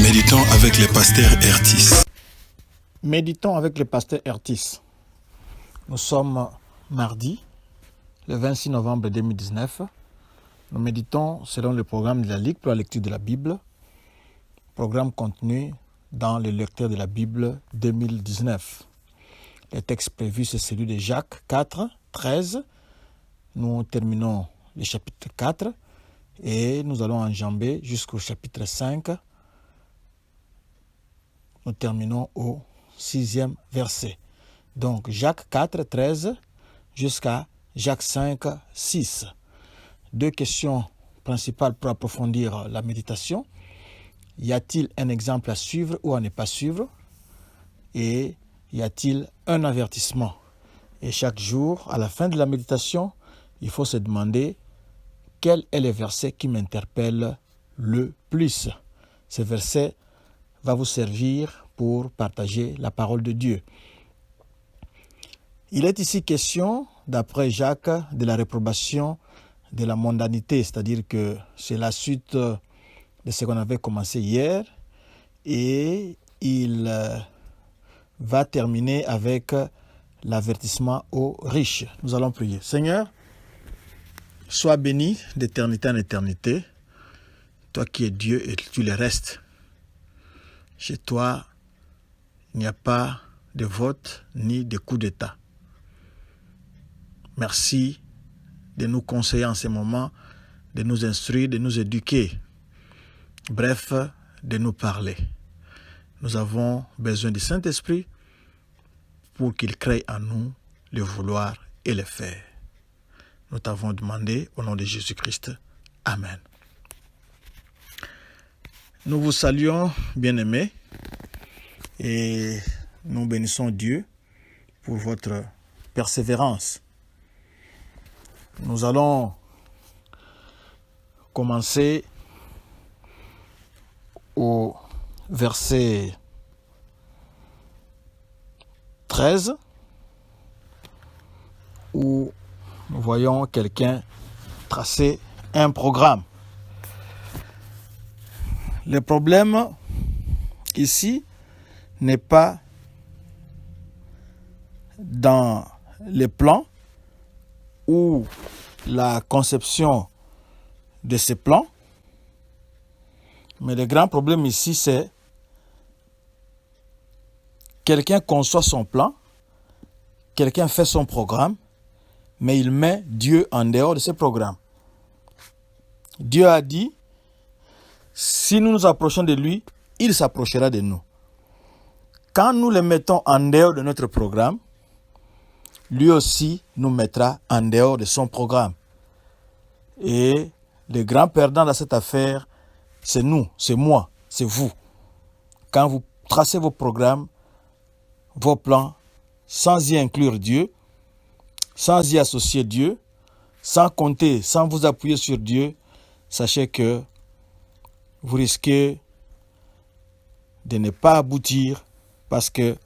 Méditons avec le pasteur Ertis. Méditons avec le pasteur Ertis. Nous sommes mardi, le 26 novembre 2019. Nous méditons selon le programme de la Ligue pour la lecture de la Bible, programme contenu dans le lecteur de la Bible 2019. Le texte prévu, c'est celui de Jacques 4, 13. Nous terminons le chapitre 4 et nous allons enjamber jusqu'au chapitre 5. Nous terminons au 6e verset. Donc Jacques 4, 13 jusqu'à Jacques 5, 6. Deux questions principales pour approfondir la méditation. Y a-t-il un exemple à suivre ou à ne pas suivre? Et y a-t-il un avertissement? Et chaque jour, à la fin de la méditation, il faut se demander quel est le verset qui m'interpelle le plus. Ce verset va vous servir pour partager la parole de Dieu. Il est ici question, d'après Jacques, de la réprobation de la mondanité, c'est-à-dire que c'est la suite de ce qu'on avait commencé hier, et il va terminer avec l'avertissement aux riches. Nous allons prier. Seigneur, sois béni d'éternité en éternité, toi qui es Dieu et tu le restes. Chez toi, il n'y a pas de vote ni de coup d'État. Merci de nous conseiller en ce moment, de nous instruire, de nous éduquer. Bref, de nous parler. Nous avons besoin du Saint-Esprit pour qu'il crée en nous le vouloir et le faire. Nous t'avons demandé au nom de Jésus-Christ. Amen. Nous vous saluons, bien-aimés, et nous bénissons Dieu pour votre persévérance. Nous allons commencer au verset 13, où nous voyons quelqu'un tracer un programme. Le problème ici n'est pas dans les plans ou la conception de ces plans, mais le grand problème ici, c'est quelqu'un conçoit son plan, quelqu'un fait son programme, mais il met Dieu en dehors de ce programme. Dieu a dit, si nous nous approchons de lui, il s'approchera de nous. Quand nous le mettons en dehors de notre programme, lui aussi nous mettra en dehors de son programme. Et le grand perdant dans cette affaire, c'est nous, c'est moi, c'est vous. Quand vous tracez vos programmes, vos plans, sans y inclure Dieu, sans y associer Dieu, sans compter, sans vous appuyer sur Dieu, sachez que vous risquez de ne pas aboutir parce que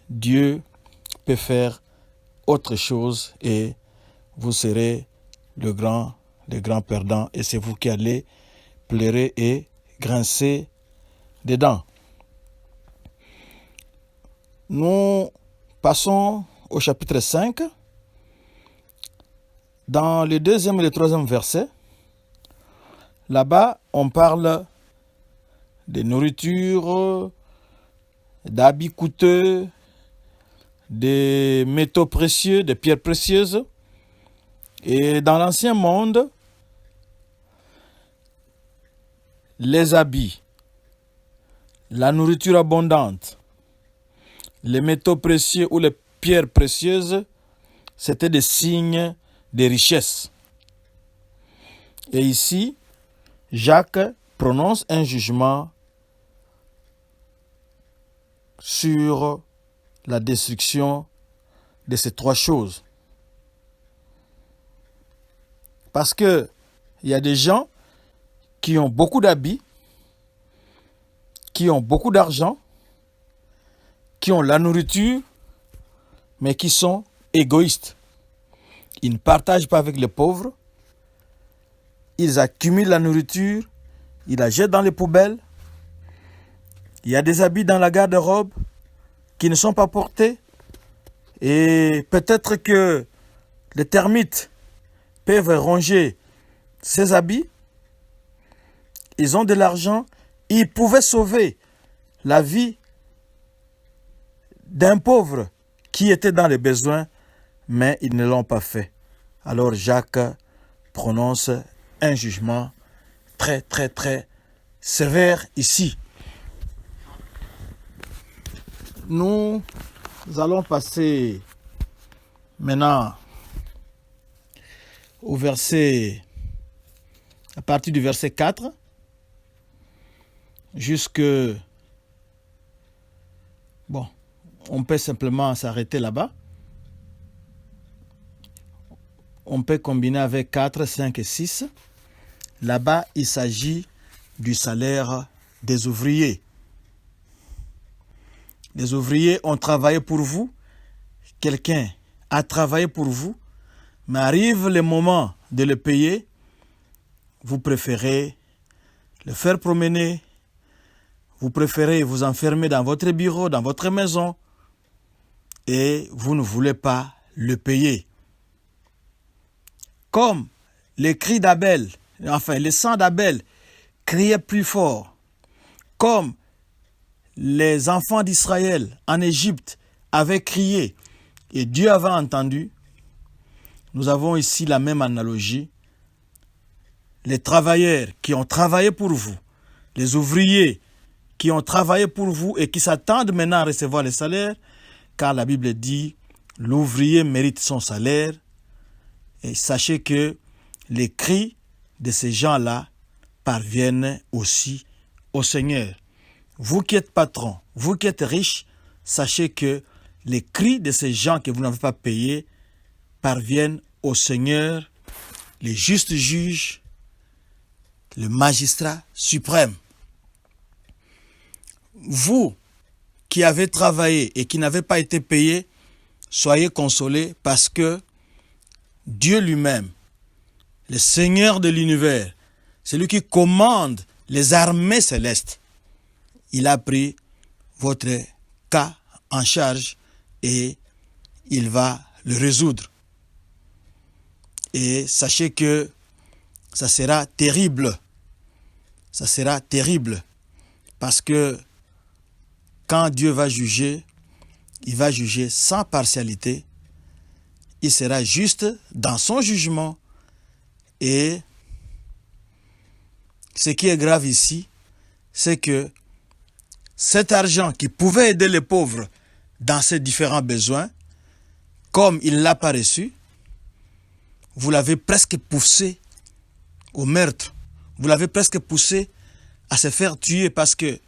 Dieu peut faire autre chose et vous serez le grand perdant et c'est vous qui allez pleurer et grincer des dents. Nous passons au chapitre 5. Dans le 2e et le 3e verset, là-bas, on parle de nourriture, d'habits coûteux, de métaux précieux, de pierres précieuses. Et dans l'ancien monde, les habits, la nourriture abondante, les métaux précieux ou les pierres précieuses, c'était des signes de richesse. Et ici, Jacques prononce un jugement sur la destruction de ces trois choses. Parce que il y a des gens qui ont beaucoup d'habits, qui ont beaucoup d'argent, qui ont la nourriture, mais qui sont égoïstes. Ils ne partagent pas avec les pauvres. Ils accumulent la nourriture, ils la jettent dans les poubelles. Il y a des habits dans la garde-robe qui ne sont pas portés. Et peut-être que les termites peuvent ronger ces habits. Ils ont de l'argent. Ils pouvaient sauver la vie d'un pauvre qui était dans les besoins, mais ils ne l'ont pas fait. Alors Jacques prononce un jugement très, très, très sévère ici. Nous allons passer maintenant au verset, à partir du verset 4 jusque... Bon, on peut simplement s'arrêter là-bas. On peut combiner avec 4, 5 et 6. Là-bas, il s'agit du salaire des ouvriers. Les ouvriers ont travaillé pour vous. Quelqu'un a travaillé pour vous. Mais arrive le moment de le payer. Vous préférez le faire promener. Vous préférez vous enfermer dans votre bureau, dans votre maison. Et vous ne voulez pas le payer. Comme les cris d'Abel, enfin le sang d'Abel criait plus fort, comme les enfants d'Israël en Égypte avaient crié et Dieu avait entendu, nous avons ici la même analogie. Les travailleurs qui ont travaillé pour vous, les ouvriers qui ont travaillé pour vous et qui s'attendent maintenant à recevoir le salaire, car la Bible dit, l'ouvrier mérite son salaire. Et sachez que les cris de ces gens-là parviennent aussi au Seigneur. Vous qui êtes patron, vous qui êtes riche, sachez que les cris de ces gens que vous n'avez pas payés parviennent au Seigneur, le juste juge, le magistrat suprême. Vous qui avez travaillé et qui n'avez pas été payé, soyez consolés parce que Dieu lui-même, le Seigneur de l'univers, celui qui commande les armées célestes, il a pris votre cas en charge et il va le résoudre. Et sachez que ça sera terrible. Ça sera terrible parce que quand Dieu va juger, il va juger sans partialité. Il sera juste dans son jugement. Et ce qui est grave ici, c'est que cet argent qui pouvait aider les pauvres dans ses différents besoins, comme il ne l'a pas reçu, vous l'avez presque poussé au meurtre. Vous l'avez presque poussé à se faire tuer parce que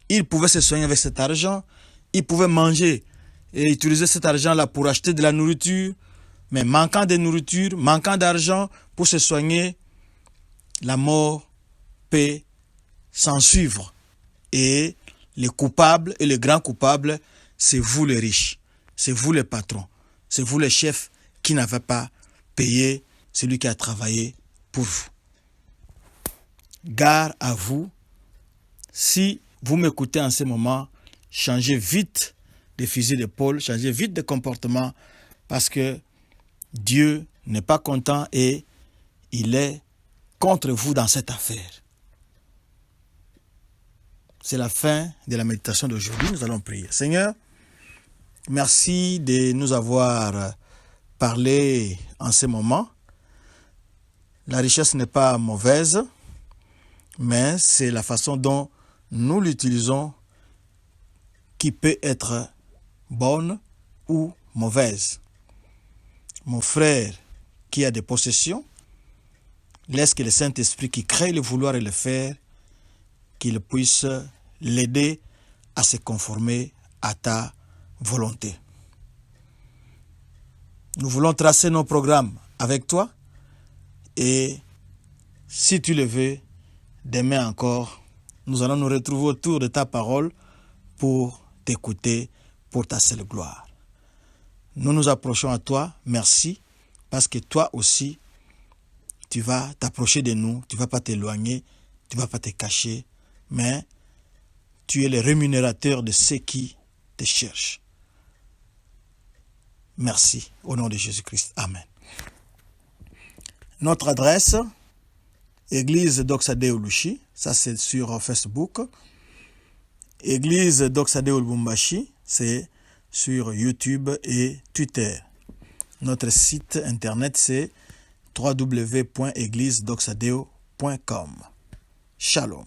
il pouvait se soigner avec cet argent, il pouvait manger et utiliser cet argent-là pour acheter de la nourriture, mais manquant de nourriture, manquant d'argent pour se soigner, la mort peut s'en suivre. Et les coupables et les grands coupables, c'est vous les riches, c'est vous les patrons, c'est vous les chefs qui n'avez pas payé celui qui a travaillé pour vous. Gare à vous, si vous m'écoutez en ce moment, changez vite de fusil d'épaule, changez vite de comportement parce que Dieu n'est pas content et il est contre vous dans cette affaire. C'est la fin de la méditation d'aujourd'hui. Nous allons prier. Seigneur, merci de nous avoir parlé en ce moment. La richesse n'est pas mauvaise, mais c'est la façon dont nous l'utilisons qui peut être bonne ou mauvaise. Mon frère qui a des possessions, laisse que le Saint-Esprit qui crée le vouloir et le faire, qu'il puisse l'aider à se conformer à ta volonté. Nous voulons tracer nos programmes avec toi et si tu le veux, demain encore, nous allons nous retrouver autour de ta parole pour t'écouter pour ta seule gloire. Nous nous approchons à toi, merci, parce que toi aussi, tu vas t'approcher de nous, tu ne vas pas t'éloigner, tu ne vas pas te cacher, mais tu es le rémunérateur de ceux qui te cherchent. Merci. Au nom de Jésus-Christ. Amen. Notre adresse, Église Doxadeo Lushi, ça c'est sur Facebook. Église Doxadeo Lubumbashi, c'est sur YouTube et Twitter. Notre site internet c'est www.églisedoxadeo.com. Shalom.